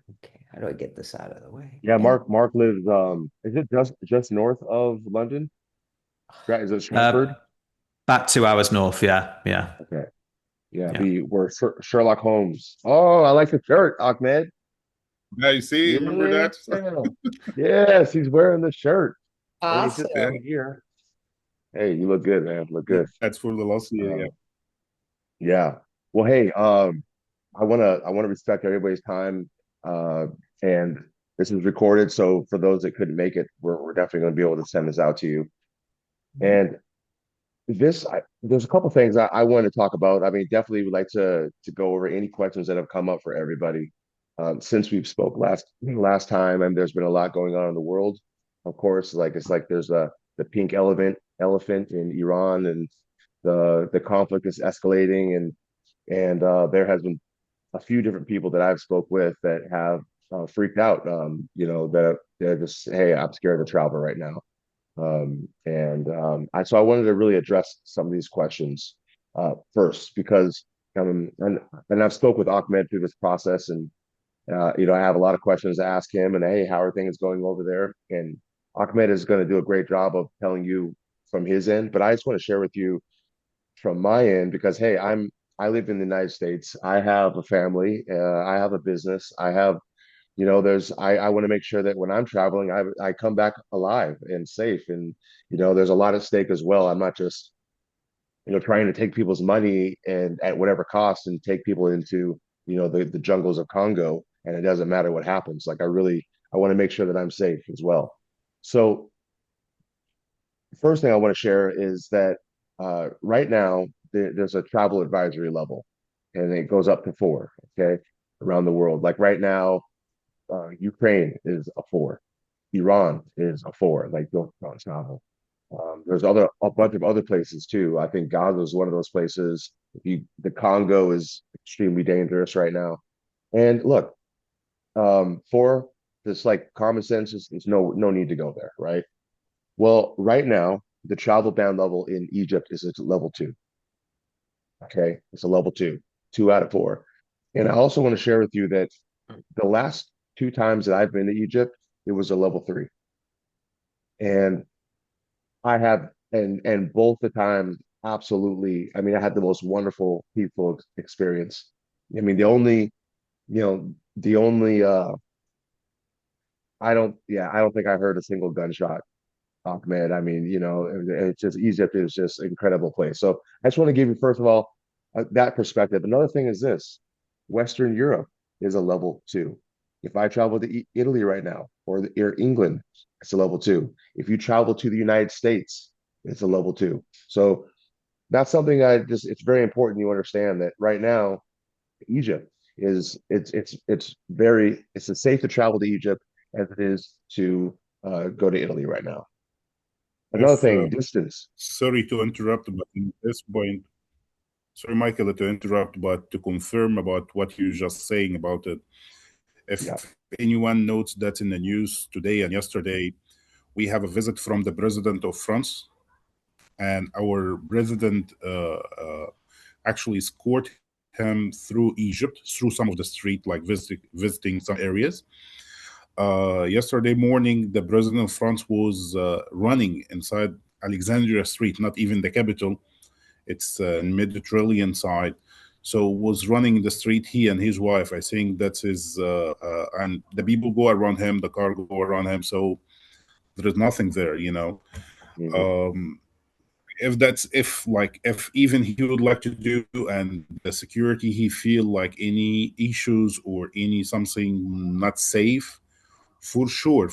Okay, how do I get this out of the way? Yeah, Yeah. Mark lives is it just north of London? Right, is it Uh, Stratford? about 2 hours north. Yeah, yeah, Okay. Yeah, yeah. be where Sherlock Holmes. Oh, I like the shirt, Ahmed. Yeah, you see, remember Yeah. that? Yes, he's wearing the shirt. And he's just Awesome. sitting here. Hey, you look good, man. Look good. That's for the last year. Yeah. Um, yeah. Well, hey, I wanna respect everybody's time. Uh, and this is recorded, so for those that couldn't make it, we're definitely gonna be able to send this out to you. And there's a couple things I want to talk about. I mean, definitely would like to go over any questions that have come up for everybody since we've spoke last time, and there's been a lot going on in the world. Of course, like it's like there's the pink elephant in Iran, and the conflict is escalating, and there has been a few different people that I've spoke with that have freaked out. That they're just, hey, I'm scared to travel right now. So I wanted to really address some of these questions first because and I've spoke with Ahmed through this process, and I have a lot of questions to ask him, and hey, how are things going over there? And Ahmed is going to do a great job of telling you from his end, but I just want to share with you from my end because hey, I live in the United States. I have a family. I have a business. I have there's I want to make sure that when I'm traveling, I come back alive and safe. And there's a lot at stake as well. I'm not just trying to take people's money and at whatever cost and take people into the jungles of Congo, and it doesn't matter what happens. Like I want to make sure that I'm safe as well. So first thing I want to share is that right now there's a travel advisory level, and it goes up to 4. Okay, around the world. Like right now, Ukraine is a 4. Iran is a 4. Like don't travel. There's a bunch of other places too. I think Gaza is one of those places. The Congo is extremely dangerous right now. And look, 4, it's like common sense is there's no need to go there, right? Well, right now the travel ban level in Egypt is at level 2. Okay, it's a level 2, 2 out of 4. And I also want to share with you that the last 2 times that I've been to Egypt, it was a level 3. And I have, and both the times, absolutely. I mean, I had the most wonderful, peaceful experience. I mean, the only, I don't think I heard a single gunshot, Ahmed. I mean, it's just Egypt is just an incredible place. So I just want to give you, first of all, that perspective. Another thing is this: Western Europe is a level 2. If I travel to Italy right now or England, it's a level 2. If you travel to the United States, it's a level 2. So that's something it's very important you understand that right now Egypt is it's as safe to travel to Egypt as it is to go to Italy right now. Another If thing, distance. sorry to interrupt, but in this point, sorry, Michael, to interrupt, but to confirm about what you're just saying about it. Yeah. If anyone notes that in the news today and yesterday, we have a visit from the president of France, and our president actually escort him through Egypt, through some of the street, like visiting some areas. Yesterday morning, the president of France was running inside Alexandria Street, not even the capital. It's in Mediterranean side. So was running the street, he and his wife. I think that's his, and the people go around him, the car go around him. So there is nothing there. Mhm. Um, if even he would like to do and the security he feel like any issues or any something not safe, for sure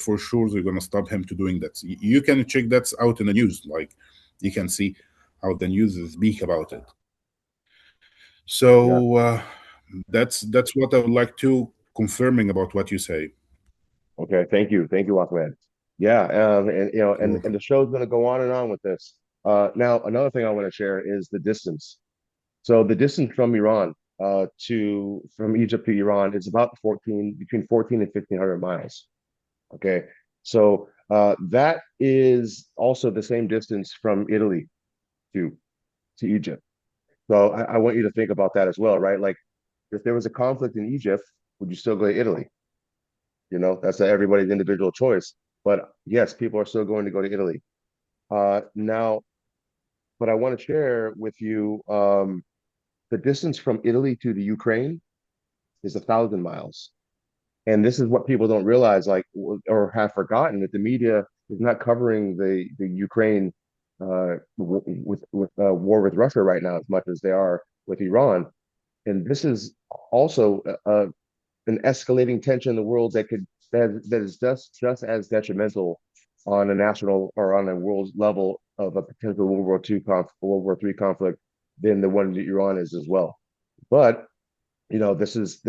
they're gonna stop him to doing that. You can check that out in the news, like you can see how the news speak about it. Yeah. So that's what I would like to confirming about what you say. Okay. Thank you. Thank you, Ahmed. Yeah. And You're and welcome. the show's going to go on and on with this. Now another thing I want to share is the distance. So the distance from Iran to from Egypt to Iran is about 14 and 1,500 miles. Okay. So that is also the same distance from Italy to to Egypt. So I want you to think about that as well, right? Like If there was a conflict in Egypt, would you still go to Italy? That's everybody's individual choice. But yes, people are still going to go to Italy. Now, but I want to share with you the distance from Italy to the Ukraine is 1,000 miles. And this is what people don't realize, like, or have forgotten, that the media is not covering the Ukraine with war with Russia right now as much as they are with Iran. And this is also an escalating tension in the world that is just as detrimental on a national or on a world level of a potential World War III conflict than the one that Iran is as well. But this is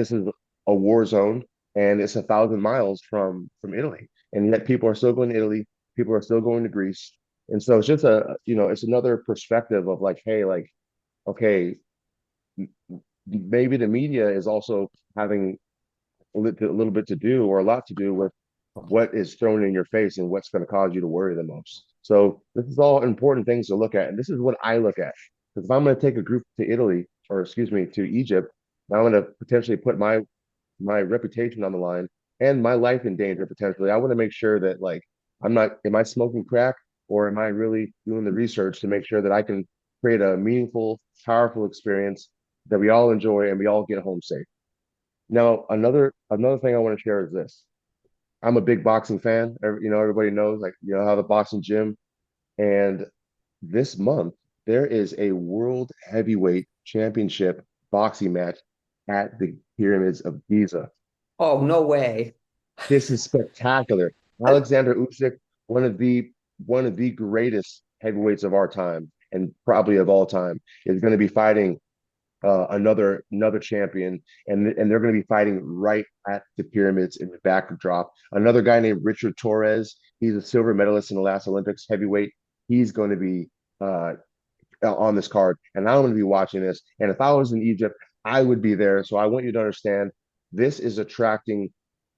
a war zone, and it's 1,000 miles from Italy, and yet people are still going to Italy. People are still going to Greece, and so it's just it's another perspective of like, hey, like, okay, maybe the media is also having a little bit to do, or a lot to do, with what is thrown in your face and what's going to cause you to worry the most. So this is all important things to look at, and this is what I look at. Because if I'm going to take a group to Italy, or excuse me, to Egypt, I'm going to potentially put my reputation on the line and my life in danger potentially. I want to make sure that, like, I'm not, am I smoking crack, or am I really doing the research to make sure that I can create a meaningful, powerful experience that we all enjoy and we all get home safe. Now, another thing I want to share is this. I'm a big boxing fan. Everybody knows, like, I have a boxing gym, and this month there is a world heavyweight championship boxing match at the Pyramids of Giza. Oh, no way. This is spectacular. Alexander Usyk, one of the greatest heavyweights of our time, and probably of all time, is going to be fighting another champion, and they're going to be fighting right at the pyramids in the backdrop. Another guy named Richard Torres, he's a silver medalist in the last Olympics heavyweight. He's going to be uh, on this card, and I'm going to be watching this. And if I was in Egypt, I would be there. So I want you to understand, this is attracting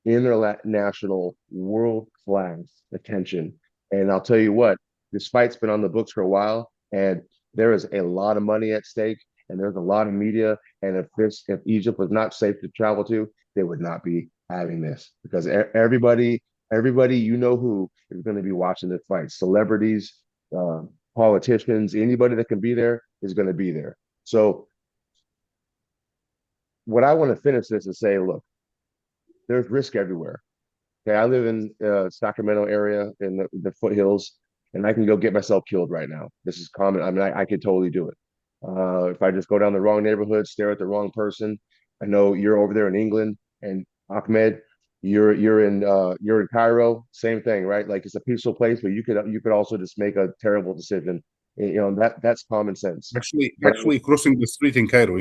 international, world class attention. And I'll tell you what, this fight's been on the books for a while, and there is a lot of money at stake, and there's a lot of media. And if Egypt was not safe to travel to, they would not be having this, because everybody who is going to be watching this fight, celebrities, uh, politicians, anybody that can be there is going to be there. So what I want to finish this is say, look, there's risk everywhere. Okay, I live in Sacramento area in the foothills, and I can go get myself killed right now. This is common. I mean, I could totally do it. If I just go down the wrong neighborhood, stare at the wrong person. I know you're over there in England, and Ahmed, you're in Cairo. Same thing, right? Like, it's a peaceful place, but you could also just make a terrible decision. That's common sense. But Actually crossing the street in Cairo.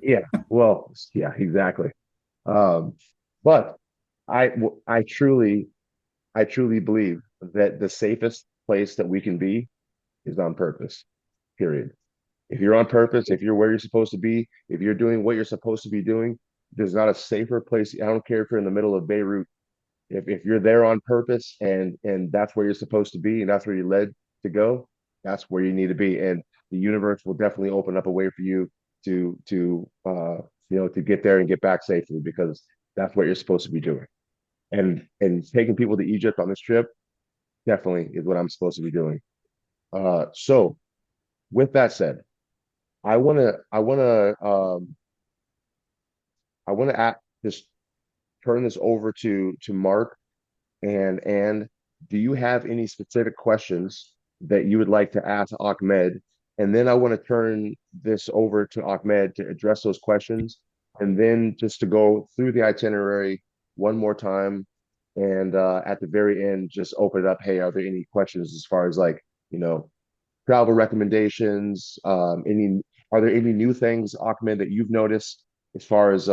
yeah, well, yeah, exactly. Um, but I truly believe that the safest place that we can be is on purpose, period. If you're on purpose, if you're where you're supposed to be, if you're doing what you're supposed to be doing, there's not a safer place. I don't care if you're in the middle of Beirut. If you're there on purpose, and that's where you're supposed to be, and that's where you're led to go, that's where you need to be. And the universe will definitely open up a way for you to get there and get back safely, because that's what you're supposed to be doing. And taking people to Egypt on this trip definitely is what I'm supposed to be doing. So with that said, I want to I want to I want to just turn this over to Mark and do you have any specific questions that you would like to ask Ahmed? And then I want to turn this over to Ahmed to address those questions, and then just to go through the itinerary one more time. And at the very end, just open it up. Hey, are there any questions as far as, like, travel recommendations? Are there any new things, Ahmed, that you've noticed as far as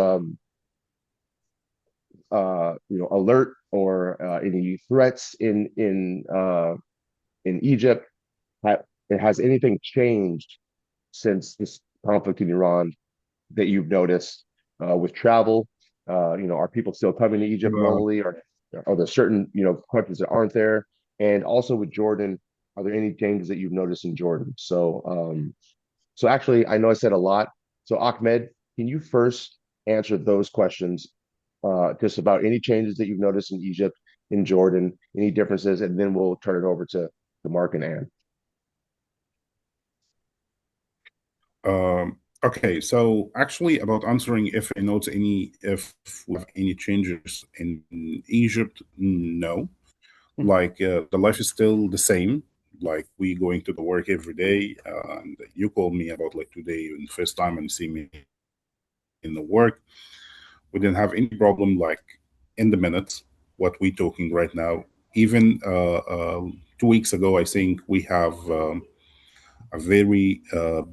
alert, or any threats in Egypt? Has anything changed since this conflict in Iran that you've noticed with travel? Are people still coming to Egypt Uh, normally, or are there certain countries that aren't there? And also with Jordan, are there any changes that you've noticed in Jordan? So actually, I know I said a lot. So Ahmed, can you first answer those questions, just about any changes that you've noticed in Egypt, in Jordan, any differences, and then we'll turn it over to Mark and Ann. Okay, so actually about answering if I notice if we have any changes in Egypt, no. Like the life is still the same. Like we going to the work every day. And you called me about like today and first time and see me in the work. We didn't have any problem like in the minutes what we talking right now. Even 2 weeks ago, I think we have a very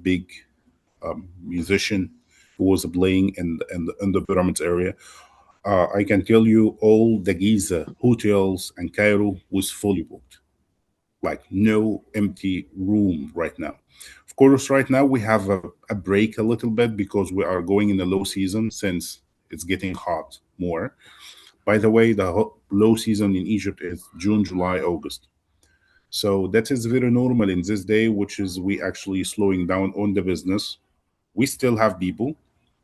big musician who was playing in the pyramids area. I can tell you all the Giza hotels and Cairo was fully booked, like no empty room right now. Of course, right now we have a break a little bit because we are going in the low season since it's getting hot more. By the way, the low season in Egypt is June, July, August. So that is very normal in this day, which is we actually slowing down on the business. We still have people,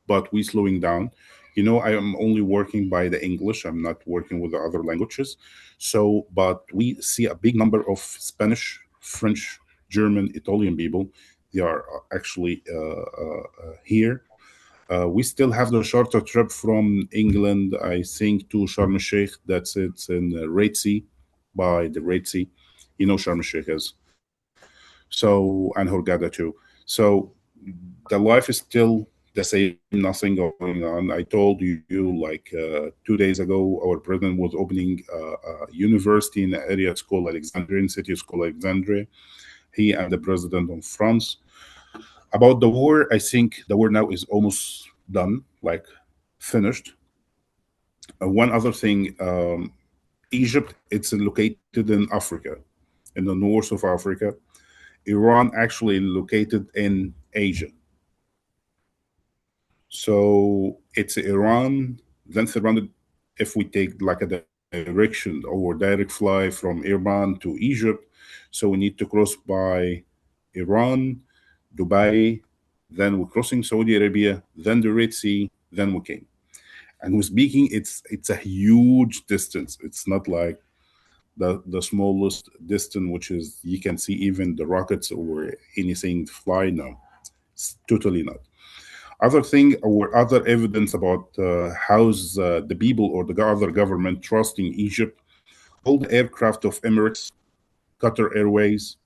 but we slowing down. I am only working by the English. I'm not working with the other languages. So, but we see a big number of Spanish, French, German, Italian people. They are actually here. We still have the shorter trip from England, I think, to Sharm el Sheikh. That's it in the Red Sea, by the Red Sea. Sharm el Sheikh is. So, and Hurghada too. So the life is still the same, nothing going on. I told you like 2 days ago, our president was opening a university in the area. It's called Alexandrian city. It's called Alexandria. He and the president of France. About the war, I think the war now is almost done, like finished. One other thing, Egypt, it's located in Africa, in the north of Africa. Iran actually located in Asia. So it's Iran, then surrounded. If we take like a direction or direct fly from Iran to Egypt, so we need to cross by Iran, Dubai, then we're crossing Saudi Arabia, then the Red Sea, then we came. And we're speaking, it's a huge distance. It's not like the smallest distance, which is you can see even the rockets or anything fly. No, it's totally not. Other thing or other evidence about how's the people or the other government trusting Egypt, all the aircraft of Emirates, Qatar Airways,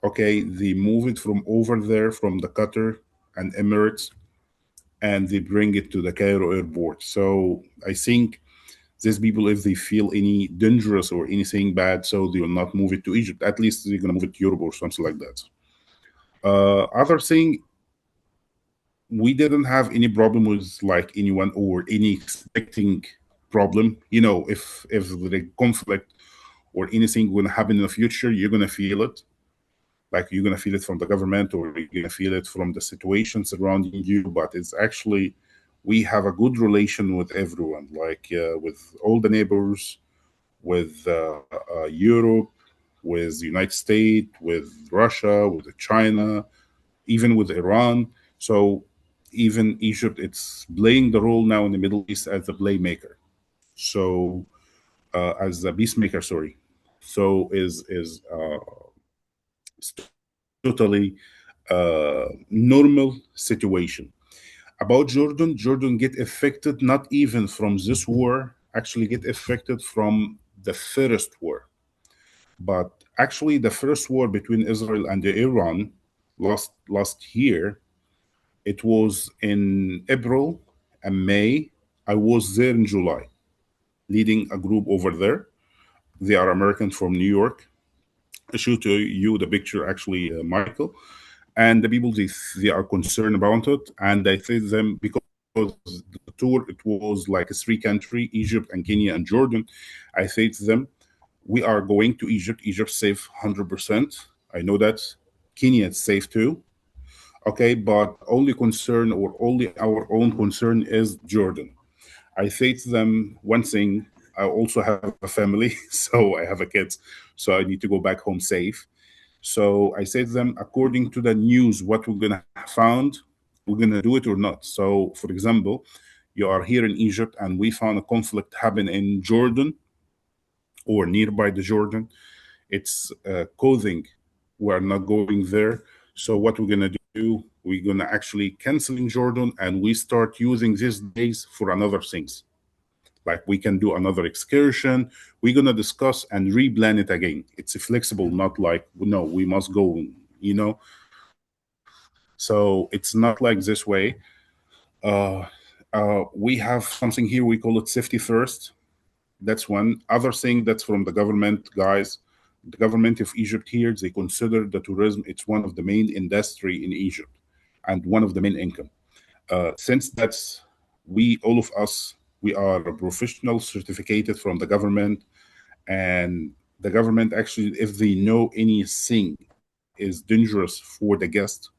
okay, they move it from over there from the Qatar and Emirates, and they bring it to the Cairo airport. So I think these people, if they feel any dangerous or anything bad, so they will not move it to Egypt. At least they're gonna move it to Europe or something like that. Other thing, we didn't have any problem with like anyone or any expecting problem. If the conflict or anything will happen in the future, you're gonna feel it. Like you're gonna feel it from the government or you're gonna feel it from the situation surrounding you. But it's actually we have a good relation with everyone, like with all the neighbors, with Europe, with the United States, with Russia, with China, even with Iran. So even Egypt, it's playing the role now in the Middle East as the playmaker. So as the peacemaker, sorry. So is totally normal situation. About Jordan, Jordan get affected not even from this war, actually get affected from the first war. But actually, the first war between Israel and Iran last year, it was in April and May. I was there in July, leading a group over there. They are Americans from New York. I show to you the picture, actually, Michael. And the people, they are concerned about it. And I say to them, because the tour, it was like a three country, Egypt and Kenya and Jordan. I say to them, we are going to Egypt. Egypt safe 100%. I know that. Kenya is safe too. Okay, but only concern or only our own concern is Jordan. I say to them one thing. I also have a family, so I have a kid, so I need to go back home safe. So I say to them, according to the news, what we're gonna found, we're going to do it or not. So, for example, you are here in Egypt and we found a conflict happen in Jordan or nearby the Jordan. It's clothing. We're not going there. So what we're going to do, we're going to actually cancel in Jordan and we start using these days for another things. Like we can do another excursion. We're going to discuss and replan it again. It's flexible, not like, no, we must go, you know. So it's not like this way. We have something here, we call it safety first. That's one. Other thing that's from the government, guys. The government of Egypt here, they consider the tourism, it's one of the main industry in Egypt and one of the main income. Since that's, all of us, we are professional certificated from the government, and the government actually, if they know anything is dangerous for the guest,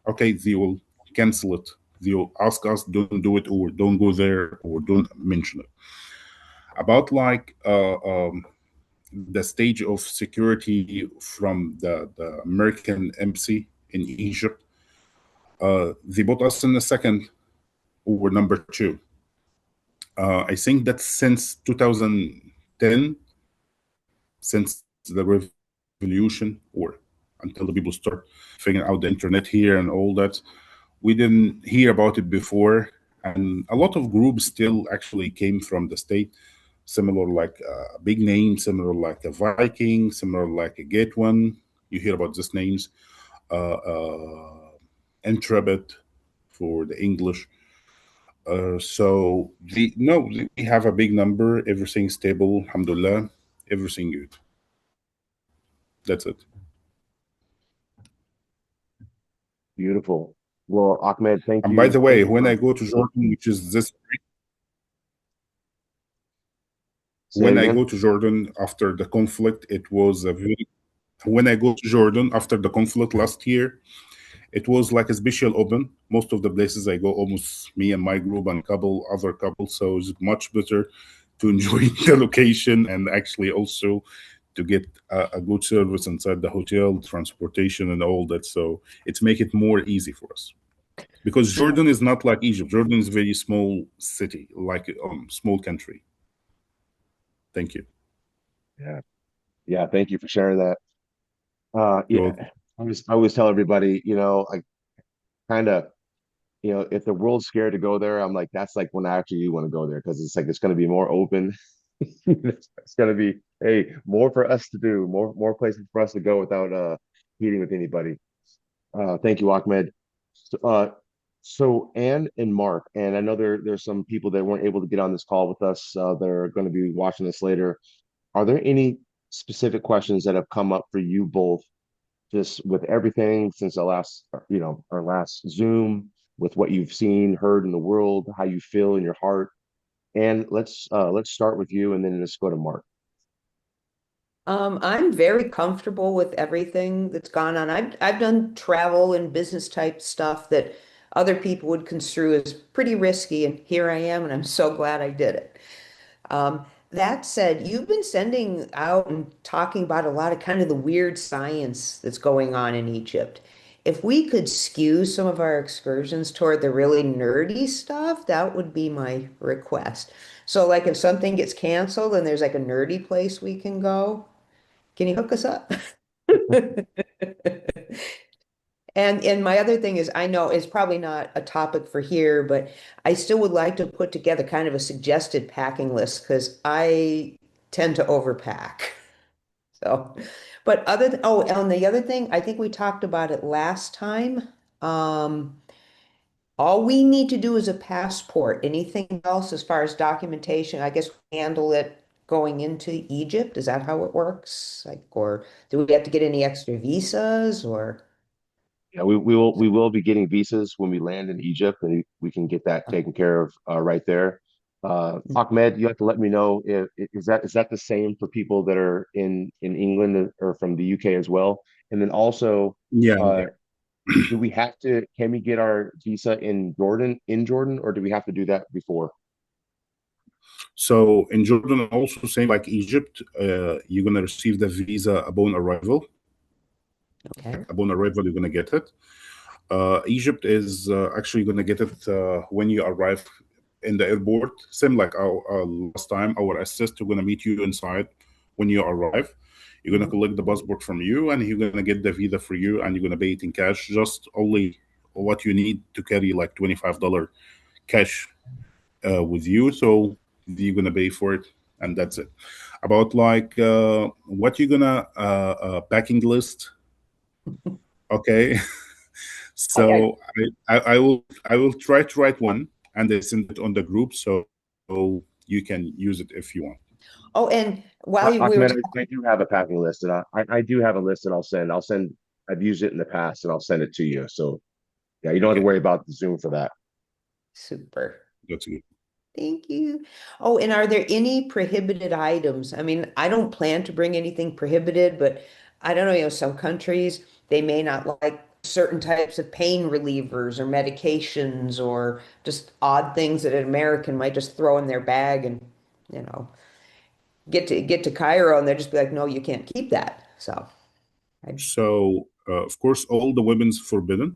okay, they will cancel it. They'll ask us, don't do it, or don't go there, or don't mention it. About like the stage of security from the American embassy in Egypt, they put us in the second or number two. I think that since 2010, since the revolution, or until the people start figuring out the internet here and all that, we didn't hear about it before. And a lot of groups still actually came from the state, similar like a big name, similar like a Viking, similar like a Get One. You hear about these names, Intrepid for the English. So we have a big number. Everything stable, alhamdulillah. Everything good. That's it. Beautiful. Well, Ahmed, thank And by you. the Thank way, you when I for go to Jordan, which is this, say it when I again. go to Jordan after the conflict, it was a very. When I go to Jordan after the conflict last year, it was like a special open. Most of the places I go, almost me and my group and couple other couples, so it's much better to enjoy the location and actually also to get a good service inside the hotel, transportation, and all that. So it's make it more easy for us because Jordan is not like Egypt. Jordan is a very small city, like small country. Thank you. Yeah. Yeah. Thank you for sharing that. You're Yeah. welcome. I always tell everybody, I kind of, if the world's scared to go there, I'm like, that's like when I actually want to go there because it's like it's going to be more open. It's going to be, hey, more for us to do, more places for us to go without meeting with anybody. Thank you, Ahmed. So Anne and Mark, and I know there's some people that weren't able to get on this call with us. They're going to be watching this later. Are there any specific questions that have come up for you both, just with everything since our last Zoom, with what you've seen, heard in the world, how you feel in your heart? And let's start with you, and then let's go to Mark. I'm very comfortable with everything that's gone on. I've done travel and business type stuff that other people would construe as pretty risky, and here I am, and I'm so glad I did it. That said, you've been sending out and talking about a lot of kind of the weird science that's going on in Egypt. If we could skew some of our excursions toward the really nerdy stuff, that would be my request. So, like, if something gets canceled and there's like a nerdy place we can go, can you hook us up? And my other thing is, I know it's probably not a topic for here, but I still would like to put together kind of a suggested packing list because I tend to overpack. So, but other th oh, and the other thing, I think we talked about it last time. Um, all we need to do is a passport. Anything else as far as documentation, I guess we handle it going into Egypt. Is that how it works? Like, or do we have to get any extra visas or? Yeah, we will be getting visas when we land in Egypt, and we can get that taken care of right there. Ahmed, you have to let me know if is that the same for people that are in England or from the UK as well? And then also, Yeah. uh, do we have to? Can we get our visa in Jordan, or do we have to do that before? So in Jordan, also same like Egypt, you're gonna receive the visa upon arrival. Okay. Upon arrival, you're gonna get it. Egypt is actually going to get it when you arrive in the airport. Same like our last time, our assist are going to meet you inside when you arrive. You're going to collect the passport from you, and you're going to get the visa for you, and you're going to pay it in cash. Just only what you need to carry, like $25 cash with you. So you're going to pay for it, and that's it. About like what you're gonna packing list. Okay. I, So I will try to write one and I send it on the group so you can use it if you want. oh, and while we were Ahmed, I do have a packing list, and I do have a list that I'll send. I'll send. I've used it in the past, and I'll send it to you. So yeah, you don't have to Okay, worry about the Zoom for that. super. that's good. Thank you. Oh, and are there any prohibited items? I mean, I don't plan to bring anything prohibited, but I don't know, some countries, they may not like certain types of pain relievers or medications or just odd things that an American might just throw in their bag and, you know, get to Cairo and they'll just be like, no, you can't keep that. So I So of course all the women's forbidden.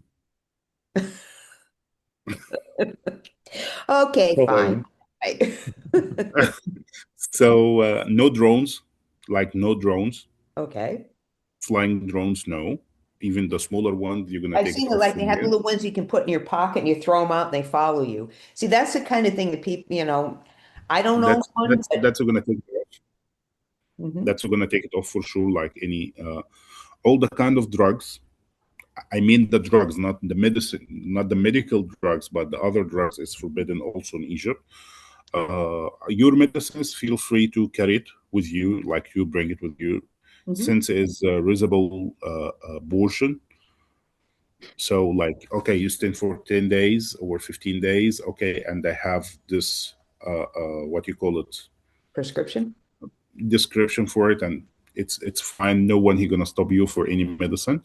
okay, fine. Totally. Right. So no drones, like no drones, Okay. flying drones, no. Even the smaller ones, you're gonna I've take it seen it off like they from have the here. little ones you can put in your pocket and you throw them out and they follow you. See, that's the kind of thing that people, I don't own That's one, that's but that's gonna take it off. mhm. That's gonna take it off for sure. Like any all the kind of drugs. I mean the drugs, not the medicine, not the medical drugs, but the other drugs is forbidden also in Egypt. Your medicines, feel free to carry it with you, like you bring it with you, Mhm. since it's a reusable portion. So, like, okay, you stay for 10 days or 15 days, okay, and I have this, what you call it, Prescription. description for it, and it's fine. No one here gonna stop you for any medicine,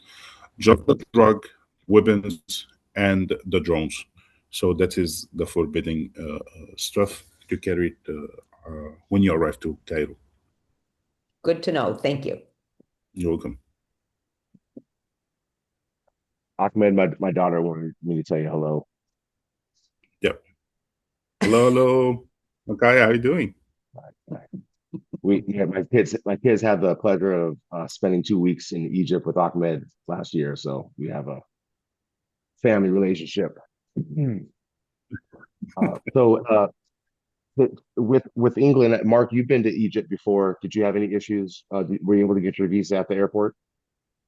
just the drug, weapons, and the drones. So that is the forbidding stuff to carry it when you arrive to Cairo. Good to know. Thank you. You're welcome. Ahmed, my daughter wanted me to tell you hello. Yep. Hello, hello. Okay, how you doing? My kids had the pleasure of spending 2 weeks in Egypt with Ahmed last year, so we have a family relationship. Mhm. With England, Mark, you've been to Egypt before. Did you have any issues? Were you able to get your visa at the airport?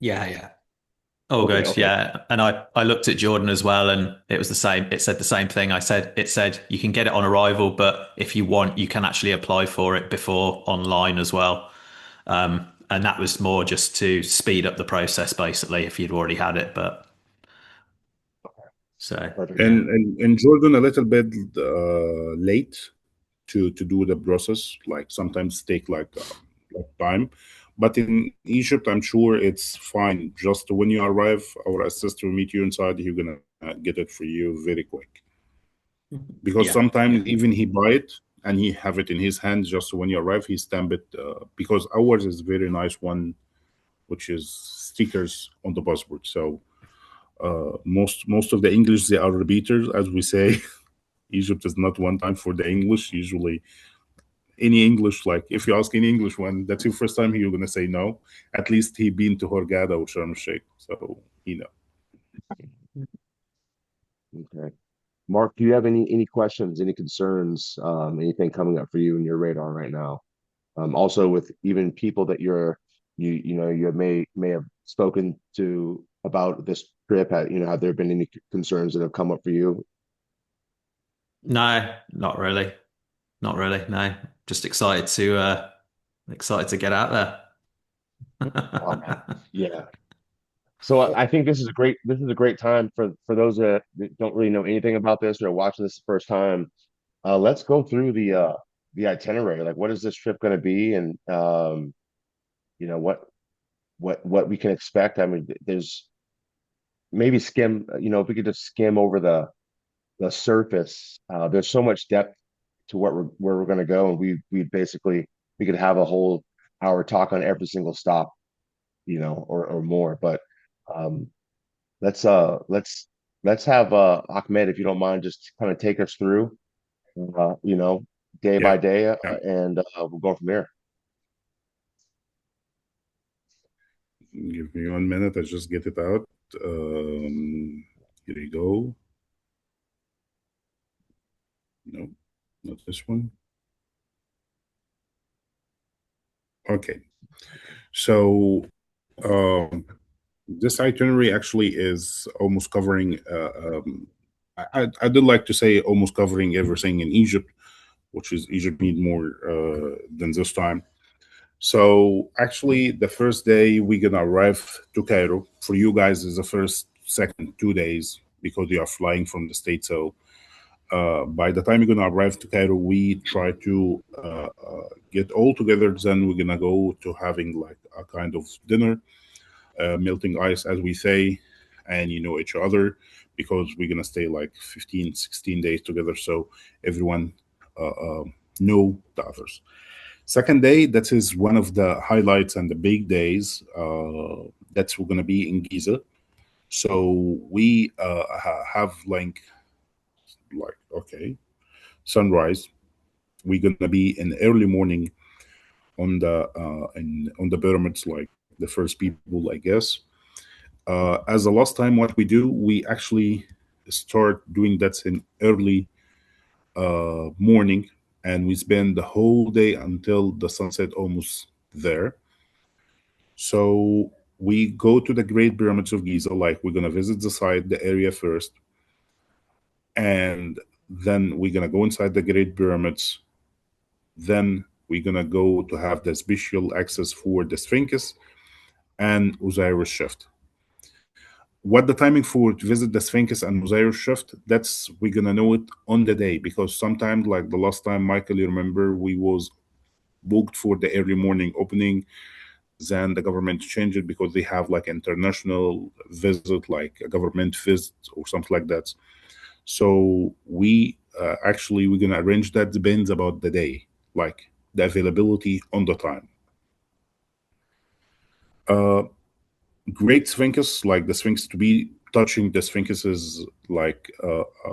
Yeah, yeah. Oh, Okay, good. okay. Yeah. And I looked at Jordan as well, and it was the same. It said the same thing. It said you can get it on arrival, but if you want, you can actually apply for it before online as well. And that was more just to speed up the process, basically, if you'd already had it. But so Perfect. yeah. And Jordan a little bit late to do the process. Like sometimes take like time, but in Egypt, I'm sure it's fine. Just when you arrive, our assistant will meet you inside. He's gonna get it for you very quick. Because Yeah, sometimes yeah. even he buy it and he have it in his hand. Just when you arrive, he stamp it because ours is very nice one, which is stickers on the passport. So most of the English they are repeaters, as we say. Egypt is not one time for the English. Usually, any English, like if you ask any English one, that's your first time here, you're gonna say no. At least he been to Hurghada or Sharm el Sheikh, so you know. Okay. Mark, do you have any questions, any concerns, anything coming up for you in your radar right now? Also, with even people that you may have spoken to about this trip, have there been any concerns that have come up for you? No, not really. Not really. No. Just excited to get out Oh man, there. yeah. So I think this is a great time for those that don't really know anything about this or are watching this the first time. Let's go through the itinerary. Like, what is this trip going to be, and you know what we can expect. I mean, there's maybe skim. If we could just skim over the surface. There's so much depth to where we're going to go, and we could have a whole hour talk on every single stop, or more. But um, let's have Ahmed, if you don't mind, just kind of take us through, you know, day by Yeah, day, yeah. and we'll go from there. Give me 1 minute. I just get it out. Here you go. No, not this one. Okay. So this itinerary actually is almost covering. I did like to say almost covering everything in Egypt, which is Egypt need more than this time. So actually, the first day we're gonna arrive to Cairo. For you guys, is the first, second 2 days because you are flying from the States. So by the time you're gonna arrive to Cairo, we try to get all together. Then we're gonna go to having like a kind of dinner, melting ice, as we say, and you know each other because we're gonna stay like 15, 16 days together. So everyone uh, uh, know the others. Second day, that is one of the highlights and the big days. That's we're gonna be in Giza. So we have like okay, sunrise. We're gonna be in early morning on the pyramids, like the first people, I guess. As the last time, what we do, we actually start doing that in early morning, and we spend the whole day until the sunset almost there. So we go to the Great Pyramids of Giza, like we're gonna visit the site, the area first, and then we're gonna go inside the Great Pyramids. Then we're gonna go to have the special access for the Sphinx and Osiris Shift. What the timing for to visit the Sphinx and Osiris Shift? That's we're gonna know it on the day because sometimes, like the last time, Michael, you remember we was booked for the early morning opening. Then the government changed it because they have like international visit, like a government visit or something like that. So we actually we're gonna arrange that depends about the day, like the availability on the time. Great Sphinx, like the Sphinx to be touching the Sphinx is like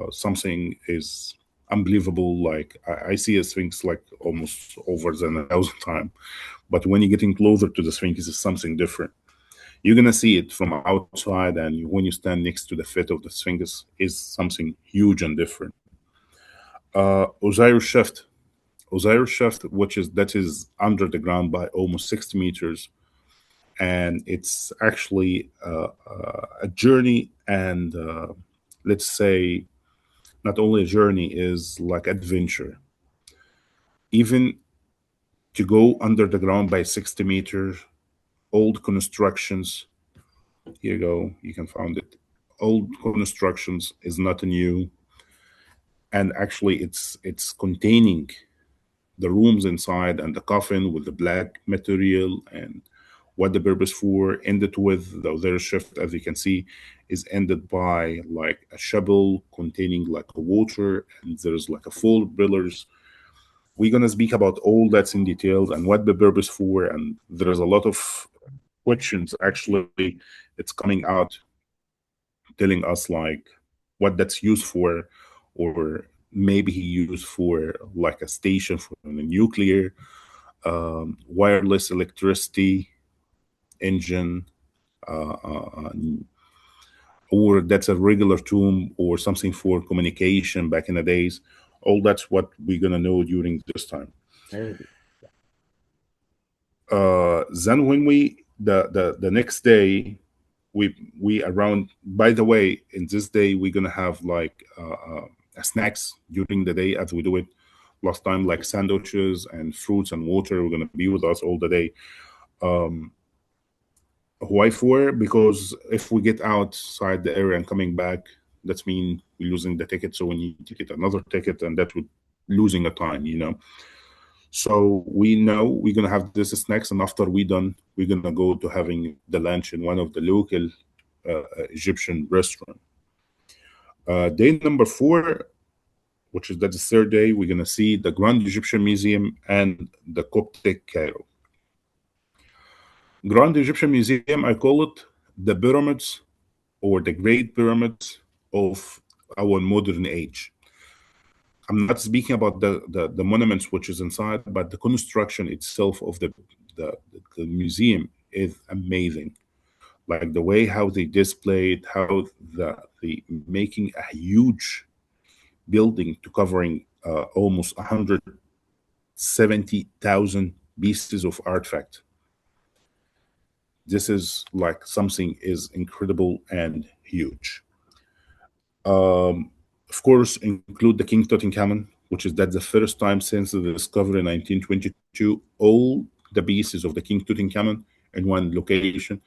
something is unbelievable. Like I see a Sphinx like almost over than 1,000 times, but when you're getting closer to the Sphinx, it's something different. You're gonna see it from outside, and when you stand next to the feet of the Sphinx, is something huge and different. Osiris Shift, Osiris Shift, which is that is under the ground by almost 60 meters, and it's actually a journey, and let's say not only a journey is like adventure, even to go under the ground by 60 meters, old constructions. Here you go. You can find it. Old constructions is not new, and actually, it's containing the rooms inside and the coffin with the black material and what the purpose for. Ended with the other shift, as you can see, is ended by like a shovel containing like a water, and there's like a full pillars. We're gonna speak about all that's in details and what the purpose for, and there's a lot of questions actually it's coming out telling us like what that's used for, or maybe he used for like a station for the nuclear, wireless electricity engine, uh, uh, or that's a regular tomb or something for communication back in the days. All that's what we're gonna know during this time. Then when we the next day we around, by the way, in this day we're gonna have like snacks during the day as we do it last time, like sandwiches and fruits and water. We're gonna be with us all the day. Why for? Because if we get outside the area and coming back, that's mean we're losing the ticket, so we need to get another ticket, and that would losing a time. So we know we're gonna have this snacks, and after we done, we're gonna go to having the lunch in one of the local Egyptian restaurant. Day number 4, which is that the third day, we're gonna see the Grand Egyptian Museum and the Coptic Cairo. Grand Egyptian Museum, I call it the pyramids or the great pyramids of our modern age. I'm not speaking about the monuments which is inside, but the construction itself of the museum is amazing. Like the way how they displayed, how the making a huge building to covering almost 170,000 pieces of artifact. This is like something is incredible and huge. Of course, include the King Tutankhamun, which is that's the first time since the discovery in 1922, all the pieces of the King Tutankhamun in one location,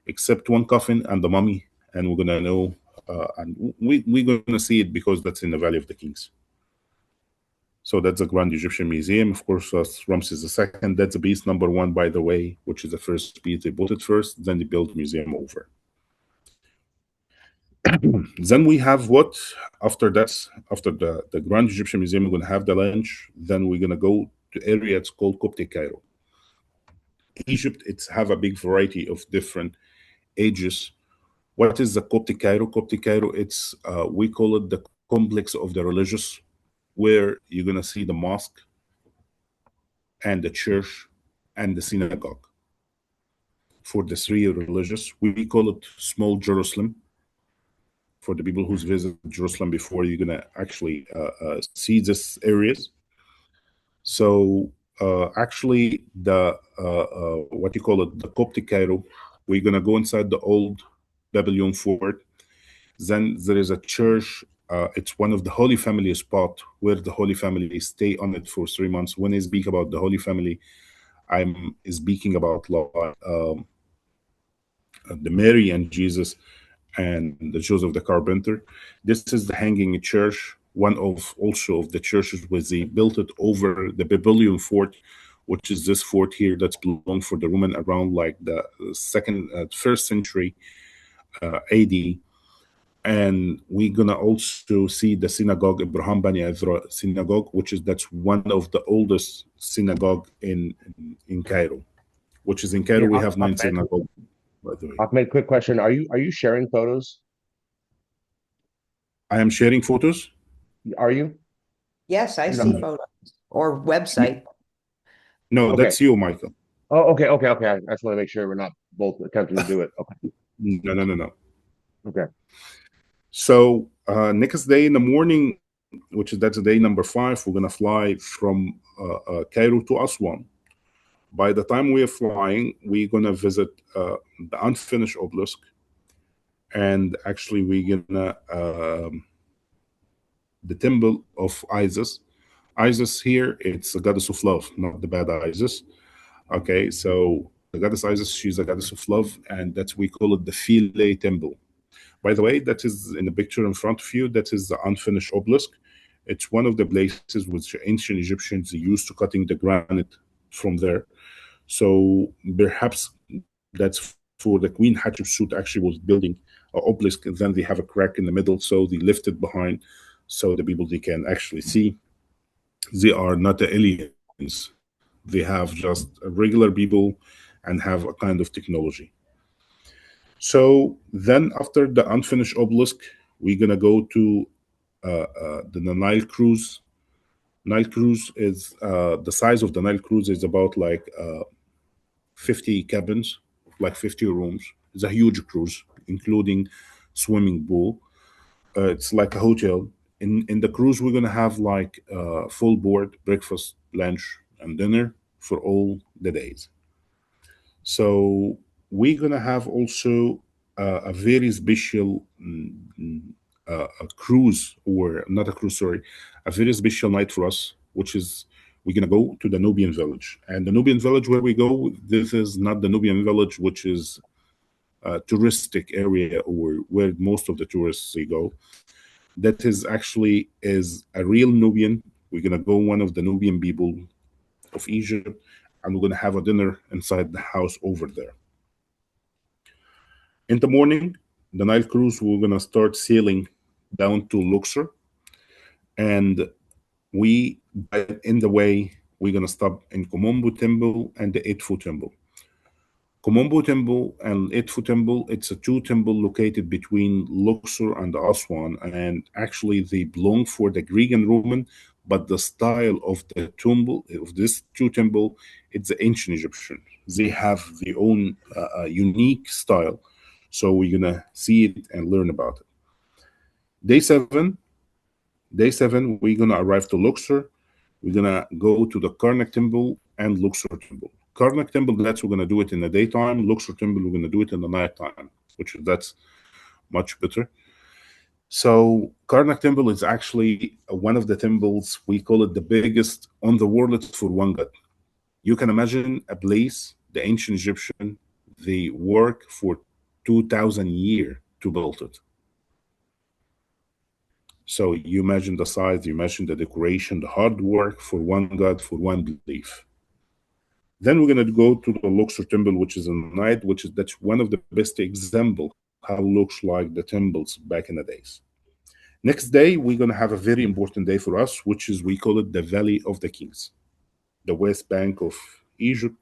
except one coffin and the mummy. And we're gonna know, and we're gonna see it because that's in the Valley of the Kings. So that's the Grand Egyptian Museum. Of course, that's Ramses II. That's a piece number one, by the way, which is the first piece. They built it first, then they built the museum over. Then we have what? After that, after the Grand Egyptian Museum, we're going to have the lunch. Then we're going to go to area it's called Coptic Cairo. Egypt, it's have a big variety of different ages. What is the Coptic Cairo? Coptic Cairo, it's we call it the complex of the religious, where you're going to see the mosque and the church and the synagogue. For the three religious, we call it small Jerusalem. For the people who's visited Jerusalem before, you're gonna actually see these areas. So actually, the what you call it, the Coptic Cairo, we're gonna go inside the old Babylon fort. Then there is a church. It's one of the Holy Family spot where the Holy Family stay on it for 3 months. When I speak about the Holy Family, I'm speaking about the Mary and Jesus and the Joseph the Carpenter. This is the hanging church, one of also of the churches where they built it over the Babylonian fort, which is this fort here that's belonged for the Roman around like the first century AD. And we're gonna also see the synagogue, Abraham Bani Ezra synagogue, that's one of the oldest synagogue in Cairo, which is in Cairo. Yeah, We have 9 Ahmed, synagogues, by the way. Ahmed, quick question. Are you sharing photos? I am sharing photos. Are you? Yes, I No. see photos or website. No, Okay. that's you, Michael. Oh, okay. I just want to make sure we're not both attempting to do it. Okay. No. Okay. So next day in the morning, that's day number 5, we're gonna fly from Cairo to Aswan. By the time we are flying, we're gonna visit the unfinished obelisk, and actually we're gonna the temple of Isis. Isis here, it's a goddess of love, not the bad Isis. Okay, so the goddess Isis, she's a goddess of love, and that's we call it the Philae temple. By the way, that is in the picture in front of you. That is the unfinished obelisk. It's one of the places which ancient Egyptians used to cutting the granite from there. So perhaps that's for the Queen Hatshepsut actually was building an obelisk, and then they have a crack in the middle, so they lift it behind, so the people they can actually see. They are not the aliens. They have just regular people and have a kind of technology. So then after the unfinished obelisk, we're going to go to the Nile cruise. Nile cruise is the size of the Nile cruise is about like 50 cabins, like 50 rooms. It's a huge cruise, including swimming pool. It's like a hotel. In the cruise, we're gonna have like full board, breakfast, lunch, and dinner for all the days. So we're gonna have also a very special a cruise, or not a cruise, sorry, a very special night for us, which is we're gonna go to the Nubian village. And the Nubian village where we go, this is not the Nubian village, which is a touristic area or where most of the tourists they go. That is actually is a real Nubian. We're gonna go one of the Nubian people of Egypt, and we're gonna have a dinner inside the house over there. In the morning, the Nile cruise, we're gonna start sailing down to Luxor, and in the way we're gonna stop in Komombo Temple and the Edfu Temple. Komombo Temple and Edfu Temple, it's a two temple located between Luxor and Aswan, and actually they belong for the Greek and Roman, but the style of the temple, of this two temple, it's the ancient Egyptian. They have their own unique style. So we're gonna see it and learn about it. Day seven, we're gonna arrive to Luxor. We're gonna go to the Karnak Temple and Luxor Temple. Karnak Temple, that's we're gonna do it in the daytime. Luxor Temple, we're gonna do it in the nighttime, that's much better. So Karnak Temple is actually one of the temples, we call it the biggest on the world for one god. You can imagine a place, the ancient Egyptian, they work for 2,000 years to build it. So you imagine the size, you imagine the decoration, the hard work for one god, for one belief. Then we're going to go to the Luxor temple, which is in the night, that's one of the best example how looks like the temples back in the days. Next day, we're going to have a very important day for us, which is, we call it the Valley of the Kings, the west bank of Egypt,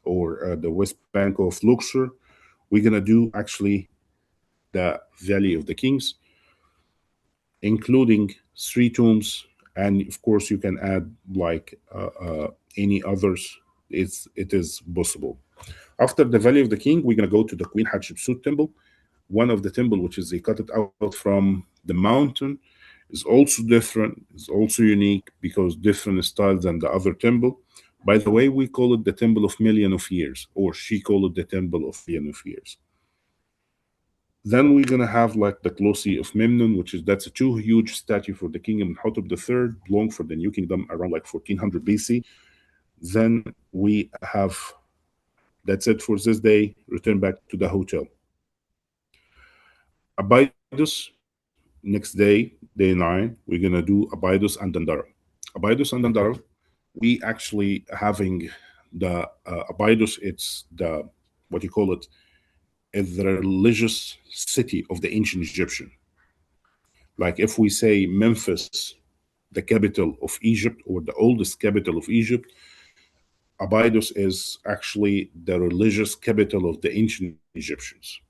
or the west bank of Luxor. We're going to do actually the Valley of the Kings, including 3 tombs, and of course you can add like any others. It is possible. After the Valley of the King, we're going to go to the Queen Hatshepsut temple. One of the temple, which is they cut it out from the mountain, is also different, is also unique, because different style than the other temple. By the way, we call it the Temple of Million of Years, or she called it the Temple of Million of Years. Then we're gonna have like the Colossi of Memnon, that's a 2 huge statue for the king Imhotep III, belong for the New Kingdom around like 1400 BC. Then we have, that's it for this day. Return back to the hotel. Abydos, next day, day 9, we're gonna do Abydos and Dandara. Abydos and Dandara, we actually having the Abydos. It's the, what you call it, is the religious city of the ancient Egyptian. Like if we say Memphis, the capital of Egypt, or the oldest capital of Egypt, Abydos is actually the religious capital of the ancient Egyptians.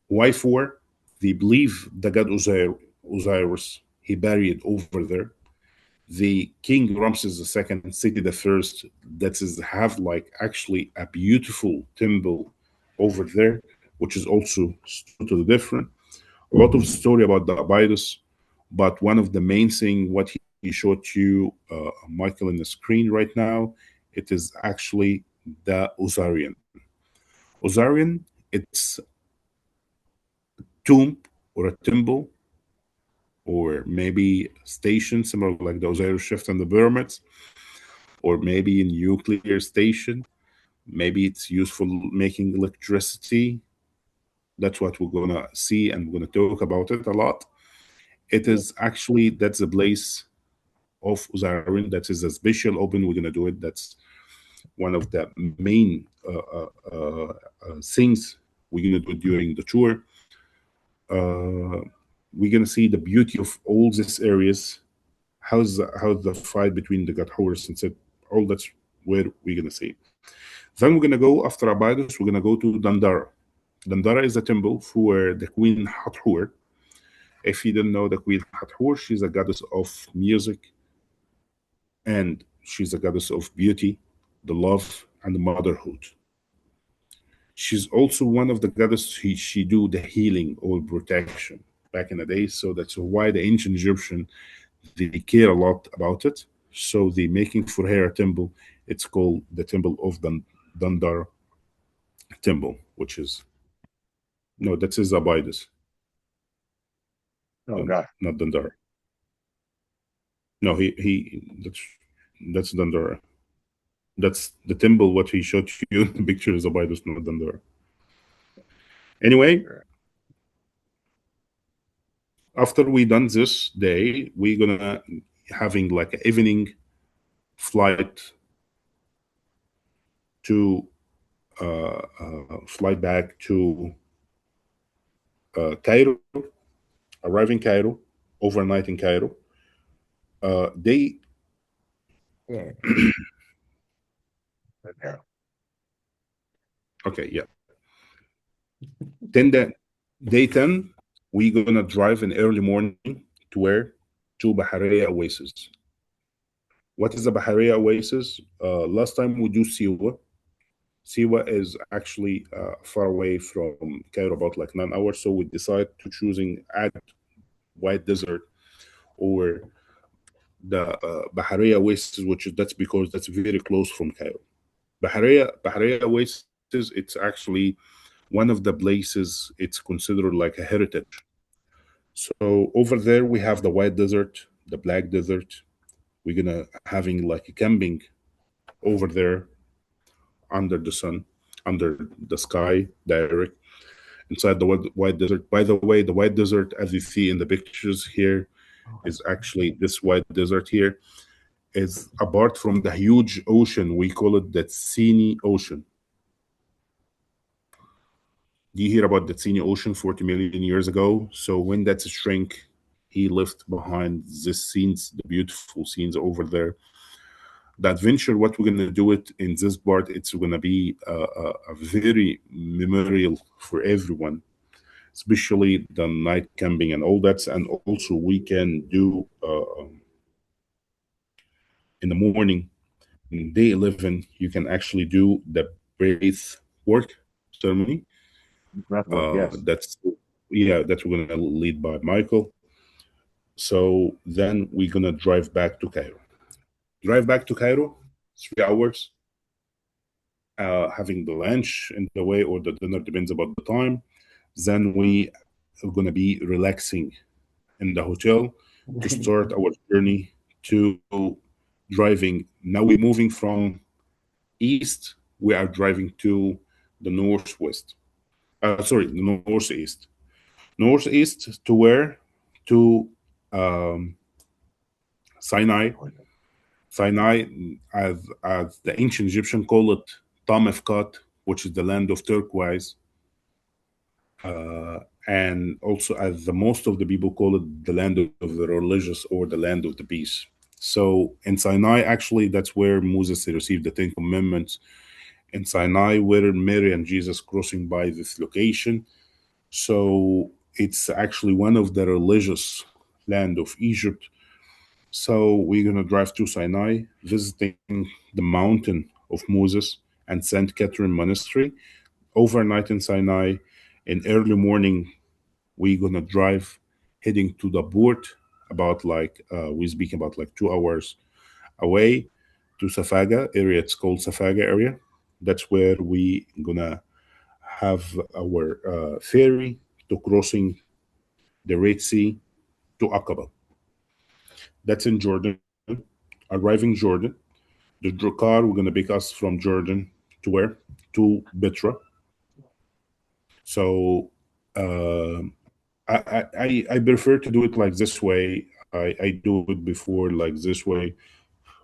Why for? They believe the god Osiris, he buried over there. The king Ramses II, city the first, that is have like actually a beautiful temple over there, which is also totally different. A lot of story about the Abydos, but one of the main thing, what he showed you, Michael, in the screen right now, it is actually the Osirian. Osirian, it's tomb or a temple, or maybe station, similar like the Osiris Shift and the pyramids, or maybe a nuclear station. Maybe it's useful making electricity. That's what we're gonna see, and we're gonna talk about it a lot. It is actually, that's a place of Osirian. That is a special open. We're gonna do it. That's one of the main things we're gonna do during the tour. We're gonna see the beauty of all these areas. How's the fight between the god Horus and Set. All that's where we're gonna see. Then we're gonna go after Abydos. We're gonna go to Dandara. Dandara is a temple for the Queen Hathor. If you don't know the Queen Hathor, she's a goddess of music, and she's a goddess of beauty, the love, and the motherhood. She's also one of the goddesses she do the healing or protection back in the day. So that's why the ancient Egyptian, they care a lot about it. So they making for her a temple. It's called the Temple of Dandara Temple, which is, no, that is Abydos. Oh God. Not Dandara. No, that's Dandara. That's the temple. What he showed you in the picture is Abydos, not Dandara. Anyway, after we done this day, we're gonna having like an evening flight to fly back to Cairo, arrive in Cairo, overnight in Cairo. They Yeah. Okay, yeah. Then day 10, we're gonna drive in early morning to where? To Bahariya Oasis. What is the Bahariya Oasis? Last time we do Siwa. Siwa is actually far away from Cairo, about like 9 hours. So we decide to choosing at White Desert or the Bahariya Oasis, that's because that's very close from Cairo. Bahariya Oasis, it's actually one of the places it's considered like a heritage. So over there we have the White Desert, the Black Desert. We're gonna having like a camping over there under the sun, under the sky, direct inside the White Desert. By the way, the White Desert, as you see in the pictures here, is actually this White Desert here is apart from the huge ocean. We call it the Tsini Ocean. Do you hear about the Tsini Ocean 40 million years ago? So when that shrank, he left behind these scenes, the beautiful scenes over there. The adventure, what we're going to do it in this part, it's going to be a very memorial for everyone, especially the night camping and all that. And also we can do in the morning, in day 11, you can actually do the breath work ceremony. Breathwork, yes. That's we're gonna lead by Michael. So then we're gonna drive back to Cairo. Drive back to Cairo, 3 hours. Having the lunch in the way or the dinner depends about the time. Then we are gonna be relaxing in the hotel to start our journey to driving. Now we're moving from east. We are driving to the northwest. The northeast. Northeast to where? To Sinai. Sinai, as the ancient Egyptian call it, Tamefkat, which is the land of turquoise. And also, as the most of the people call it, the land of the religious or the land of the peace. So in Sinai, actually, that's where Moses received the Ten Commandments. In Sinai, where Mary and Jesus crossing by this location. So it's actually one of the religious land of Egypt. So we're gonna drive to Sinai, visiting the mountain of Moses and Saint Catherine Monastery, overnight in Sinai. In early morning, we're gonna drive heading to the port, about like we speak about like 2 hours away to Safaga area. It's called Safaga area. That's where we gonna have our ferry to crossing the Red Sea to Aqaba. That's in Jordan. Arriving Jordan, the car we're gonna pick us from Jordan to where? To Petra. So I prefer to do it like this way. I do it before like this way.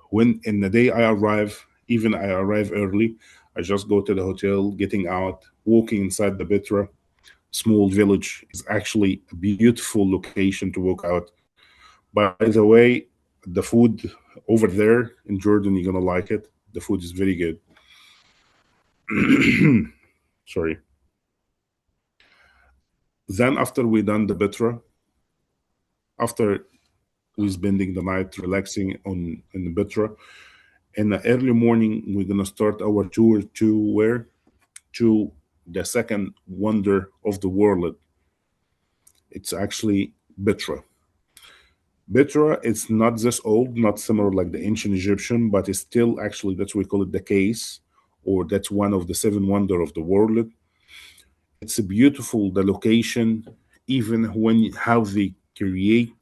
When in the day I arrive, even I arrive early, I just go to the hotel, getting out, walking inside the Petra small village is actually a beautiful location to walk out. By the way, the food over there in Jordan, you're gonna like it. The food is very good. Sorry. Then after we done the Petra, after we spending the night relaxing in the Petra, in the early morning we're gonna start our tour to where? To the second wonder of the world. It's actually Petra. Petra is not this old, not similar like the ancient Egyptian, but it's still actually, that's we call it the case, or that's one of the seven wonder of the world. It's beautiful, the location, even when how they create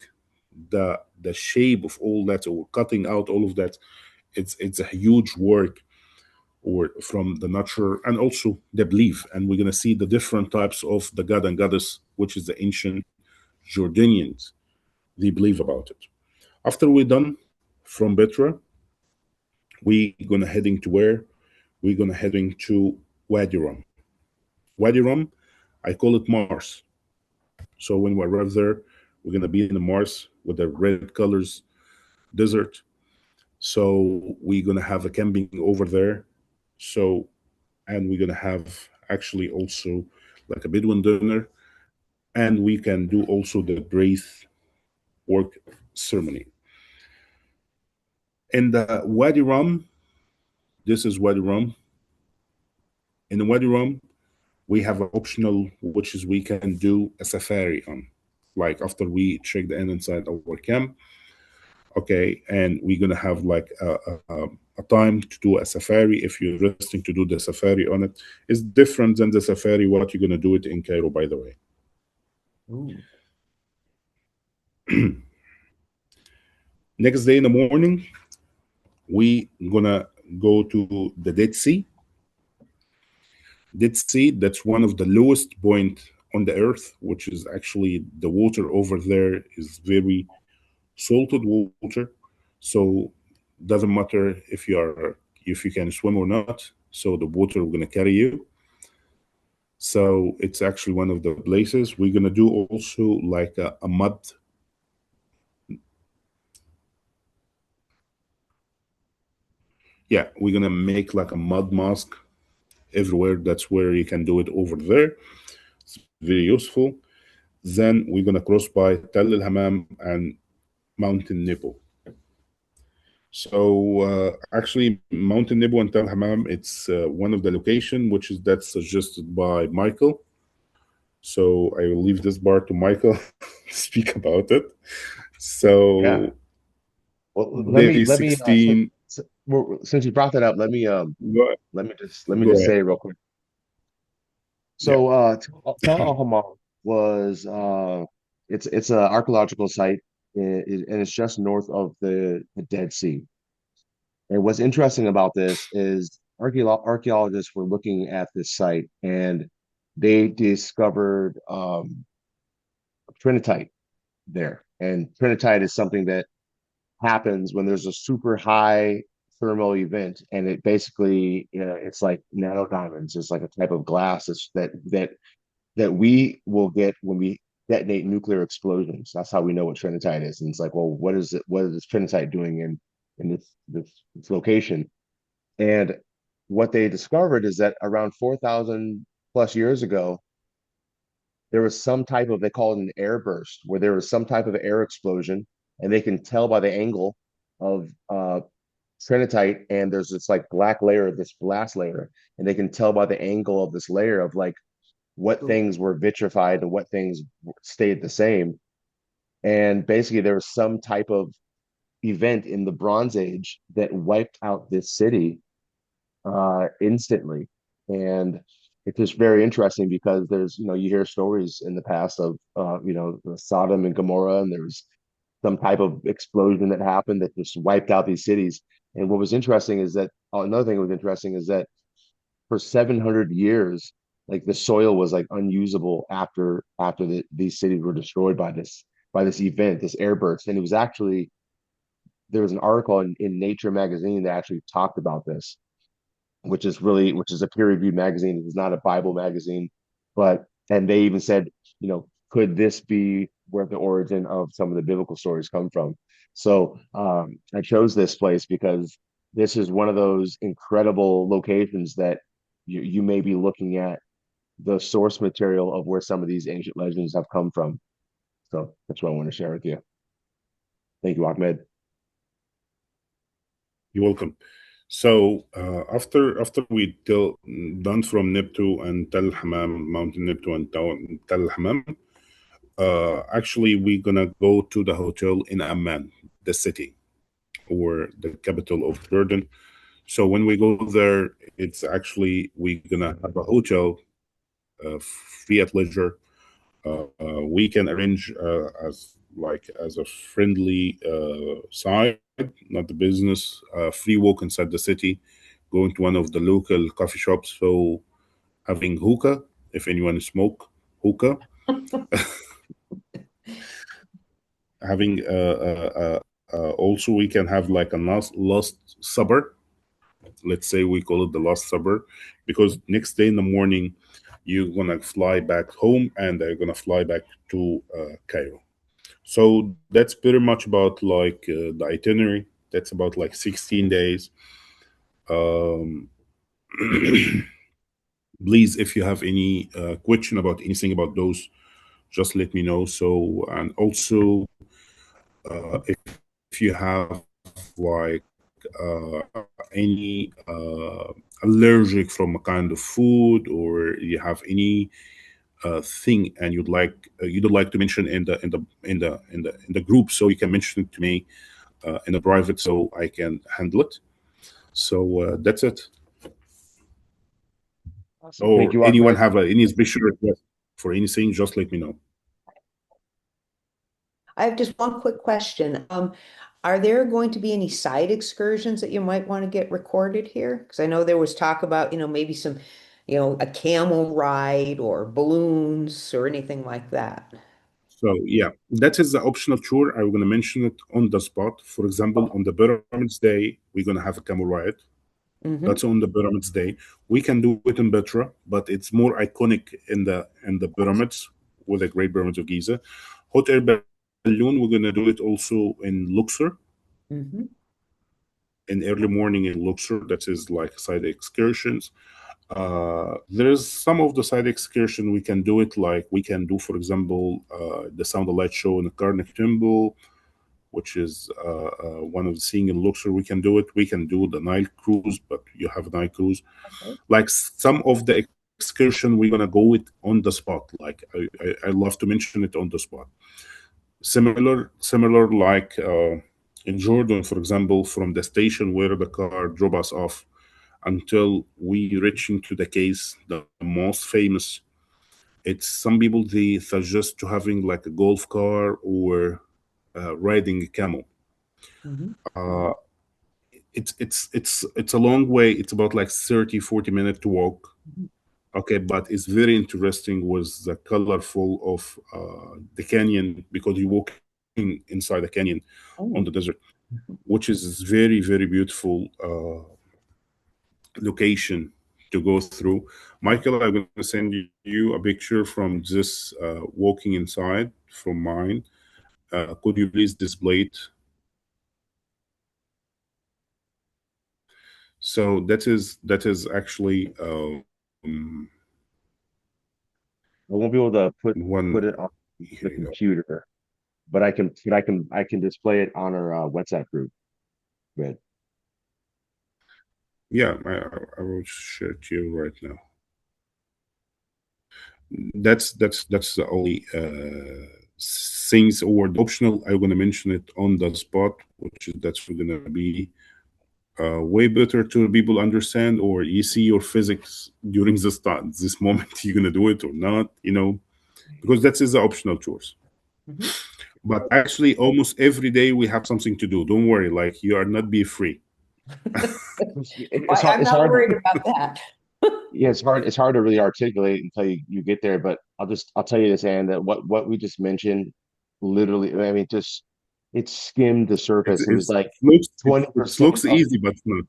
the shape of all that, or cutting out all of that. It's a huge work or from the nature and also the belief. And we're gonna see the different types of the god and goddess, which is the ancient Jordanians. They believe about it. After we're done from Petra, we're gonna heading to where? We're gonna heading to Wadi Rum. Wadi Rum, I call it Mars. So when we arrive there, we're gonna be in the Mars with the red colors desert. So we're gonna have a camping over there. So and we're gonna have actually also like a Bedouin dinner, and we can do also the breath work ceremony. In the Wadi Rum, this is Wadi Rum. In the Wadi Rum, we have an optional, which is we can do a safari on, like after we checked in inside our camp. Okay, and we're gonna have like a time to do a safari. If you're resting to do the safari on it, it's different than the safari what you're gonna do it in Cairo, by the way. Ooh. Next day in the morning, we gonna go to the Dead Sea. Dead Sea, that's one of the lowest point on the earth, which is actually the water over there is very salted water. So doesn't matter if you can swim or not. So the water will gonna carry you. So it's actually one of the places. We're gonna do also like a mud. Yeah, we're gonna make like a mud mask everywhere. That's where you can do it over there. It's very useful. Then we're gonna cross by Tel El Hammam and Mountain Nebo. So actually, Mountain Nebo and Tel Hammam, it's one of the location which is that's suggested by Michael. So I will leave this part to Michael to speak about it. Yeah. So Well, day let me 16, since you brought that up, go, let me go just ahead. say real quick. Yeah. So Tel El Hammam was it's an archaeological site, and it's just north of the Dead Sea. And what's interesting about this is archaeologists were looking at this site, and they discovered trinitite there. And trinitite is something that happens when there's a super high thermal event, and it basically, it's like nano diamonds. It's like a type of glass that we will get when we detonate nuclear explosions. That's how we know what trinitite is. And it's like, well, what is it? What is this trinitite doing in this location? And what they discovered is that around 4,000 plus years ago, there was some type of, they call it an air burst, where there was some type of air explosion, and they can tell by the angle of trinitite, and there's this like black layer, this blast layer, and they can tell by the angle of this layer of like what things were vitrified and what things stayed the same. And basically, there was some type of event in the Bronze Age that wiped out this city instantly. And it's just very interesting because there's, you hear stories in the past of, Sodom and Gomorrah, and there was some type of explosion that happened that just wiped out these cities. And what was interesting is that, another thing that was interesting is that for 700 years, like the soil was like unusable after these cities were destroyed by this event, this airburst. And it was actually, there was an article in Nature magazine that actually talked about this, which is a peer-reviewed magazine. It's not a Bible magazine, and they even said, could this be where the origin of some of the biblical stories come from? So I chose this place because this is one of those incredible locations that you may be looking at the source material of where some of these ancient legends have come from. So that's what I want to share with you. Thank you, Ahmed. You're welcome. So after we done from Neptu and Tel Hammam, Mountain Neptu and Tel Hammam, actually we're gonna go to the hotel in Amman, the city or the capital of Jordan. So when we go there, it's actually we're gonna have a hotel, free at leisure. We can arrange as a friendly side, not the business, free walk inside the city, going to one of the local coffee shops. So having hookah, if anyone smoke hookah, having also we can have like a last supper. Let's say we call it the last supper, because next day in the morning you're gonna fly back home and they're gonna fly back to Cairo. So that's pretty much about like the itinerary. That's about like 16 days. Um, Please, if you have any question about anything about those, just let me know. So, and also, if you have like any allergic from a kind of food, or you have any thing and you'd like to mention in the group, so you can mention it to me in a private, so I can handle it. So that's it. Awesome. Thank Or you, anyone Ahmed. have any special request for anything, just let me know. I have just one quick question. Are there going to be any side excursions that you might want to get recorded here? Because I know there was talk about, maybe some, a camel ride or balloons or anything like that. So yeah, that is the optional tour. I'm going to mention it on the spot. For example, on the Pyramids Day, we're going to have a camel ride. Mm-hmm. That's on the Pyramids Day. We can do it in Petra, but it's more iconic in the pyramids, with the Great Pyramids of Giza. Hot air balloon, we're going to do it also in Luxor, Mm-hmm. in early morning in Luxor. That is like side excursions. There's some of the side excursion we can do it, like we can do, for example, the sound of light show in the Karnak Temple, which is one of the things in Luxor. We can do it. We can do the Nile cruise, but you have a Nile cruise. Okay. Like some of the excursion, we're gonna go it on the spot. Like I love to mention it on the spot. Similar like in Jordan, for example, from the station where the car drove us off until we reach into the case, the most famous. It's some people they suggest to having like a golf car or riding a camel. Mm-hmm. Uh, it's a long way. It's about like 30-40 minutes to walk. Okay, but it's very interesting with the colorful of the canyon, because you're walking inside the canyon on Oh. the desert, which is very beautiful location to go through. Michael, I'm going to send you a picture from this walking inside from mine. Could you please display it? So that is actually I won't be able to put one. it on the Here you go. computer, but I can display it on our WhatsApp group. Good. Yeah, I will share it to you right now. That's the only things or the optional. I'm gonna mention it on the spot, which is that's gonna be way better to people understand, or you see your physics during this moment. You're gonna do it or not, because that is the optional choice. Mm-hmm. But actually, almost every day we have something to do. Don't worry, like you are not be free. It's hard. I'm It's not hard. worried about that. Yeah, it's hard. It's hard to really articulate until you get there. But I'll tell you this, and that what we just mentioned, literally, I mean, just it skimmed the It, surface. It was it's like looks it, it 20% looks of. easy, but it's not.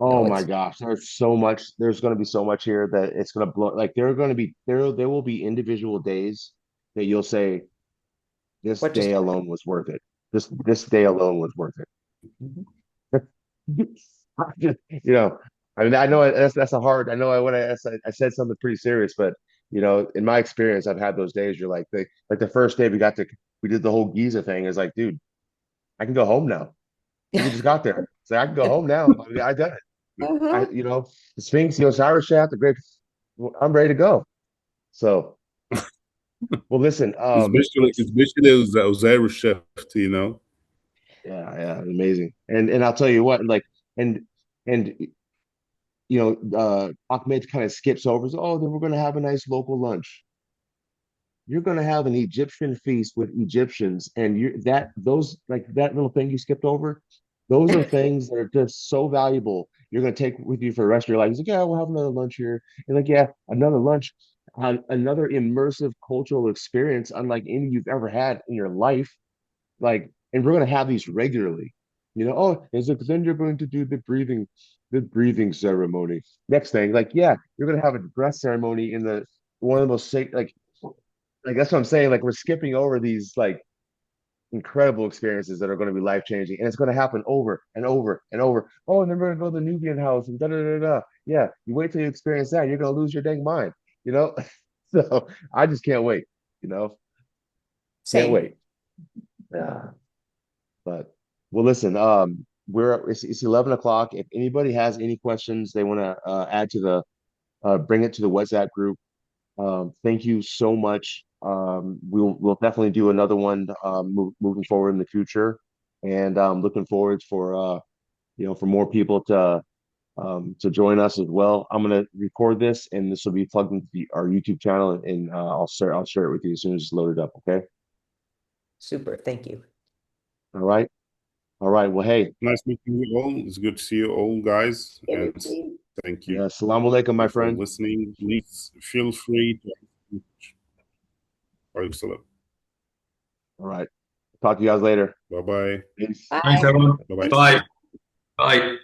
Oh No, my it's gosh, there's so much. There's going to be so much here that it's going to blow. Like there are going to be there will be individual days that you'll say this what just day happened. alone was worth it. This day alone was worth Mhm. it. You know, I mean, I know that's a hard. I know I said something pretty serious, but in my experience, I've had those days. You're like the first day we did the whole Giza thing. It's like, dude, I can go home now. We just got there. So I can go home now. I mean, I done it. Uh-huh. The Sphinx, the Osiris Shaft, the Great. I'm ready to go. So, well, listen. Especially the Osiris shift. Yeah, amazing. And I'll tell you what, like, and and Ahmed kind of skips over. So, oh, then we're gonna have a nice local lunch. You're gonna have an Egyptian feast with Egyptians, and that little thing you skipped over. Those are things that are just so valuable. You're gonna take with you for the rest of your life. He's like, yeah, we'll have another lunch here. And like, yeah, another lunch, another immersive cultural experience, unlike any you've ever had in your life. Like, and we're gonna have these regularly. Oh, is it then you're going to do the breathing ceremony. Next thing, like, yeah, you're gonna have a breath ceremony in the one of the most like that's what I'm saying. Like we're skipping over these incredible experiences that are going to be life changing, and it's going to happen over and over and over. Oh, and then we're going to go to the Nubian house and da da da da. Yeah, you wait till you experience that, you're going to lose your dang mind, you know. So I just can't wait, you know, can't Same. wait. Yeah, but well, listen, it's 11 o'clock. If anybody has any questions they want to add to the bring it to the WhatsApp group. Thank you so much. We'll definitely do another one moving forward in the future, and looking forward for for more people to join us as well. I'm gonna record this, and this will be plugged into our YouTube channel, and I'll share it with you as soon as it's loaded up. Okay. Super. Thank you. All right. All right. Well, hey, Nice meeting you all. It's good to see you all, guys. And thank you yeah, assalamu alaikum, my for friend. listening. Please feel free to. Alaikum salam. All right. Talk to you guys later. Bye bye. Peace. Thanks, Bye. everyone. Bye bye. Bye. Bye.